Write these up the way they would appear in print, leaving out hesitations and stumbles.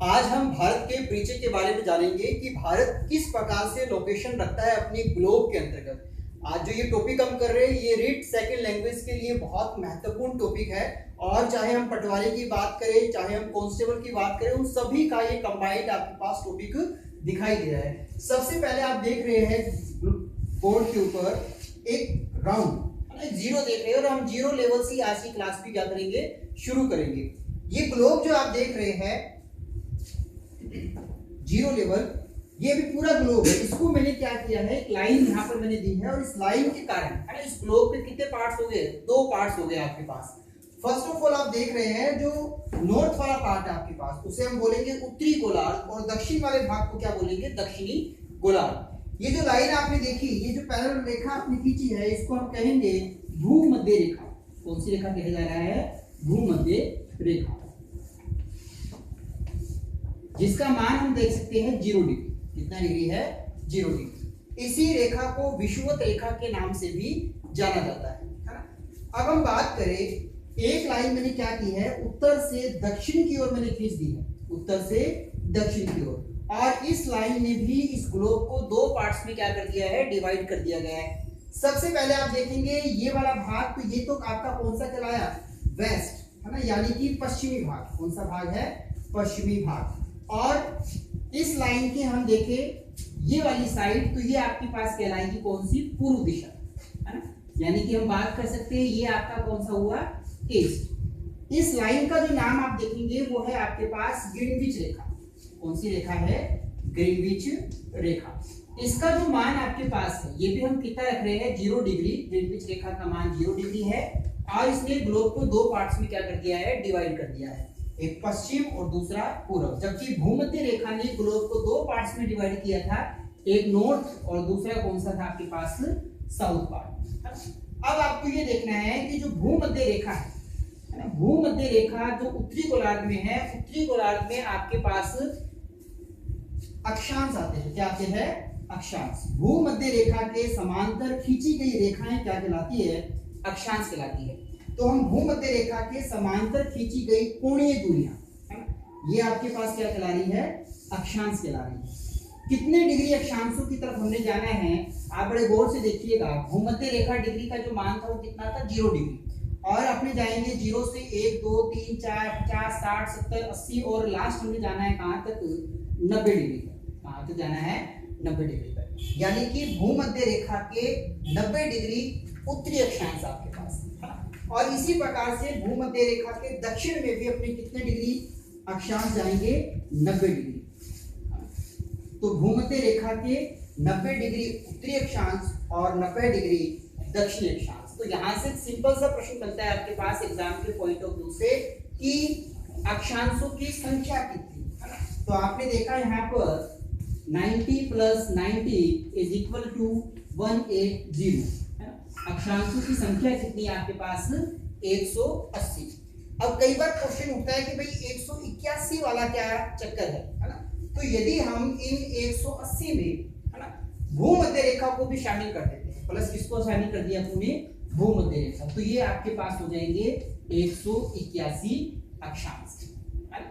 आज हम भारत के परिचय के बारे में जानेंगे कि भारत किस प्रकार से लोकेशन रखता है अपने ग्लोब के अंतर्गत। आज जो ये टॉपिक हम कर रहे हैं ये रीड सेकंड लैंग्वेज के लिए बहुत महत्वपूर्ण टॉपिक है। और चाहे हम पटवारी की बात करें, चाहे हम कांस्टेबल की बात करें, उन सभी का ये कंबाइंड आपके पास टॉपिक दिखाई दे रहा है। सबसे पहले आप देख रहे हैं बोर्ड के ऊपर एक राउंड जीरो देख रहे हैं और हम जीरो लेवल से आज की क्लास भी क्या करेंगे, शुरू करेंगे। ये ग्लोब जो आप देख रहे हैं जीरो लेवल, ये भी पूरा ग्लोब है। इसको मैंने क्या किया है, एक लाइन यहाँ पर मैंने दी है और इस लाइन के कारण है ना, इस ग्लोब के कितने पार्ट्स हो गए, दो पार्ट्स हो गए आपके पास। फर्स्ट ऑफ ऑल आप देख रहे हैं जो नॉर्थ वाला पार्ट है आपके पास, उसे हम बोलेंगे उत्तरी गोलार्ध और दक्षिण वाले भाग को क्या बोलेंगे, दक्षिणी गोलार्ध। ये जो लाइन आपने देखी, ये जो पैरेलल रेखा आपने खींची है, इसको हम कहेंगे भूमध्य रेखा। कौन सी रेखा कहा जा रहा है, भूमध्य रेखा, जिसका मान हम देख सकते हैं 0 डिग्री। कितना डिग्री है, 0 डिग्री। इसी रेखा को विषुवत रेखा के नाम से भी जाना जाता है ना। अब हम बात करें, एक लाइन मैंने क्या की है, उत्तर से दक्षिण की ओर मैंने खींच दी है, उत्तर से दक्षिण की ओर। और इस लाइन ने भी इस ग्लोब को दो पार्ट्स में क्या कर दिया है, डिवाइड कर दिया गया है। सबसे पहले आप देखेंगे ये वाला भाग, तो ये तो आपका कौन सा कहलाया, वेस्ट है ना, यानी कि पश्चिमी भाग। कौन सा भाग है, पश्चिमी भाग। और इस लाइन के हम देखें ये वाली साइड, तो ये आपके पास कहलाएगी कौन सी, पूर्व दिशा है ना, यानी कि हम बात कर सकते हैं ये आपका कौन सा हुआ, ईस्ट। इस लाइन का जो नाम आप देखेंगे वो है आपके पास ग्रीनविच रेखा। कौन सी रेखा है, ग्रीनविच रेखा। इसका जो मान आपके पास है, ये भी हम कितना रख रहे हैं, 0 डिग्री। ग्रीनविच रेखा का मान 0 डिग्री है और इसने ग्लोब को दो पार्ट्स में क्या कर दिया है, डिवाइड कर दिया है, एक पश्चिम और दूसरा पूर्व। जबकि भूमध्य रेखा ने ग्लोब को दो पार्ट्स में डिवाइड किया था, एक नॉर्थ और दूसरा कौन सा था आपके पास, साउथ पार्ट। अब आपको ये देखना है कि जो भूमध्य रेखा है ना, भूमध्य रेखा जो उत्तरी गोलार्ध में है, उत्तरी गोलार्ध में आपके पास अक्षांश आते हैं। क्या आते हैं, अक्षांश। भूमध्य रेखा के समांतर खींची गई रेखाएं क्या कहलाती है, अक्षांश कहलाती है। तो हम भूमध्य रेखा के समांतर खींची गई कोणीय दूरियां है ना, ये आपके पास क्या कहला रही है, अक्षांश कहला रही है। कितने डिग्री अक्षांशों की तरफ हमने जाना है, आप बड़े गौर से देखिएगा। भूमध्य रेखा डिग्री का जो मान था वो कितना था, 0 डिग्री। और अपने जाएंगे 0 से 1 2 3 4 50 60 70 80 और लास्ट हमने जाना है कहां तक, 90 डिग्री तक। कहां तक जाना है, 90 डिग्री तक। यानी कि भूमध्य रेखा के 90 डिग्री उत्तरी अक्षांश आपके पास। और इसी प्रकार से भूमध्य रेखा के दक्षिण में भी अपने कितने डिग्री अक्षांश जाएंगे, 90 डिग्री। तो भूमध्य रेखा के 90 डिग्री उत्तरी अक्षांश और 90 डिग्री दक्षिणी अक्षांश। तो यहां से सिंपल सा प्रश्न बनता है आपके पास एग्जाम के पॉइंट ऑफ व्यू से कि अक्षांशों की संख्या कितनी है ना। तो आपने देखा यहाँ पर 90 + 90 = 180। अक्षांशों की संख्या कितनी है आपके पास, 180। अब कई बार क्वेश्चन उठता है कि भाई 181 वाला क्या चक्कर है ना। तो यदि हम इन 180 में है ना भूमध्य रेखा को भी शामिल कर देते हैं, प्लस किसको शामिल कर दिया पूरे, भूमध्य रेखा, तो ये आपके पास हो जाएंगे 181 अक्षांश है ना।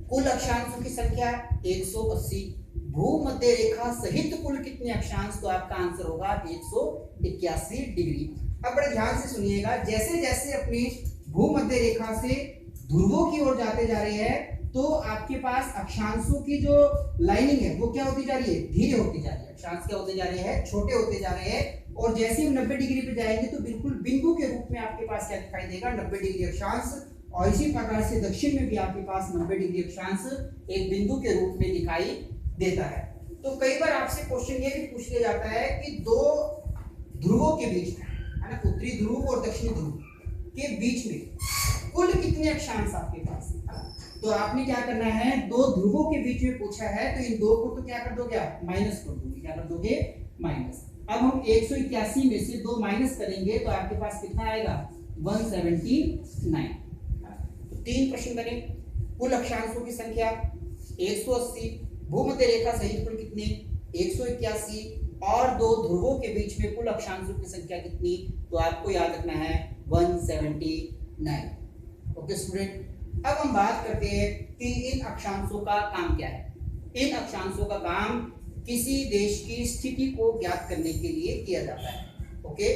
कुल अक्षांशों की संख्या 180, भूमध्य रेखा सहित कुल कितने अक्षांश, तो आपका आंसर होगा 181 डिग्री। अब बड़े ध्यान से सुनिएगा, जैसे जैसे अपनी भूमध्य रेखा से ध्रुवों की ओर जाते जा रहे हैं, तो आपके पास अक्षांशों की जो लाइनिंग है वो क्या होती जा रही है, धीरे होती जा रही है। अक्षांश क्या होते जा रहे हैं, छोटे होते जा रहे हैं। और जैसे हम 90 डिग्री पे जाएंगे तो बिल्कुल बिंदु के रूप में आपके पास क्या दिखाई देगा, 90 डिग्री अक्षांश। और इसी प्रकार से दक्षिण में भी आपके पास 90 डिग्री अक्षांश एक बिंदु के रूप में दिखाई देता है। तो कई बार आपसे क्वेश्चन ये भी पूछ लिया जाता है कि दो ध्रुवों के बीच में है ना, उत्तरी ध्रुव और दक्षिणी ध्रुव के बीच में कुल कितने अक्षांश आपके पास है। तो आपने क्या करना है, दो ध्रुवों के बीच में पूछा है तो इन दो को तो क्या कर दोगे आप, माइनस कर दोगे। क्या कर दोगे, माइनस। अब हम 181 में से 2 माइनस करेंगे तो आपके पास कितना आएगा, 179। तो 3 प्रश्न बने। कुल अक्षांशों की संख्या 180, भूमध्य रेखा सहित कुल कितने, 181, और दो ध्रुवों के बीच में कुल अक्षांशों की संख्या कितनी, तो आपको याद रखना है 179। ओके स्टूडेंट, अब हम बात करते हैं कि इन अक्षांशों का काम क्या है। इन अक्षांशों का काम किसी देश की स्थिति को ज्ञात करने के लिए किया जाता है। ओके,